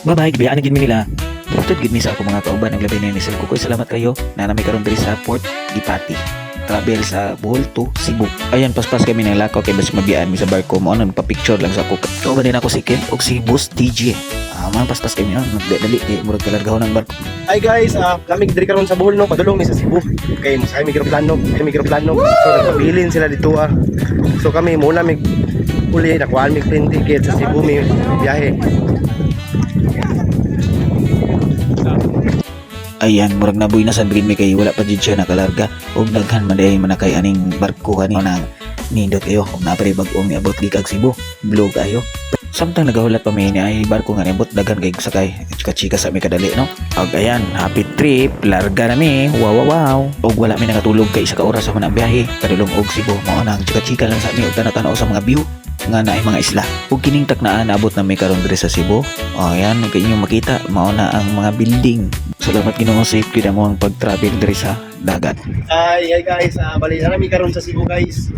Bye-bye, gibiyaan na gid mi nila. Butod gid mi sa ako mga kauban ang labi na ni Sir Kukoy. Salamat kayo na nami karon diri sa Port Dipati. Travel sa Bohol to Cebu. Ayan, paspas kami ng lakaw kay bas mabiyaan mi sa barko mo ano nagpa-picture lang sa ako. Kauban din ako si Ken og si Boss DJ. Man paspas kami no, nagdali kay murag kalargahon ng barko. Hi guys, kami diri karon sa Bohol no, padulong mi sa Cebu. Kay mo sa mikroplano. So nagpabilin sila dito So kami muna mig uli nakuha mi plane ticket sa Cebu mi biyahe. Ayan, murag nabuy na sa green mi kay wala pa jud siya nakalarga og daghan man day man kay aning barko kanina nang nindot kayo og napari bag-ong niabot gikag Cebu. Blue kayo. Samtang nagahulat pa may ni ay barko nga niabot daghan kay sakay. Chika-chika sa mi kadali no. Og ayan, happy trip, larga na mi. Wow. Og wala mi nakatulog kay isa ka oras sa man ang biyahe padulong og Cebu. Mao nang chika-chika lang sa mi og tanaw sa mga view nga naay mga isla. Ug kining taknaan abot na may karon diri sa Cebu. Ayan, kay inyo makita mao na ang mga building. Salamat Ginoo safe gyud mo ang pag-travel diri sa dagat. Hi guys, bali na mi karon sa Cebu guys.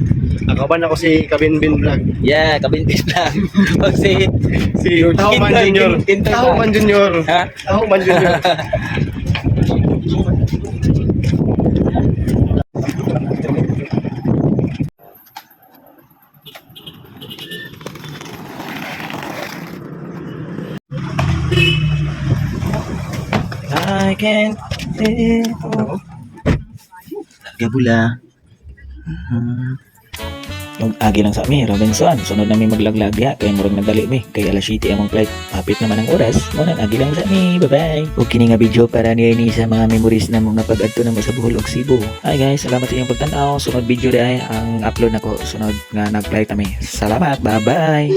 Akaban ako si Kabinbin Vlog. Yeah, kabintis lang. Pag si Tauman Junior. Tauman Junior. Ha? Tauman Junior. I can't Gabula. Ug agi lang sa mi Robinson. Sunod na mi maglaglag ya kay murag nagdali mi kay alas 7 among flight. Hapit naman ang oras. Mo nang agi lang sa mi. Bye-bye. Ug kini nga video para ni sa mga memories na mga pag-adto na mo sa Bohol ug Cebu. Hi guys, salamat sa inyong pagtan-aw. Sunod video dai ang upload nako sunod nga nag-flight kami. Salamat. Bye-bye.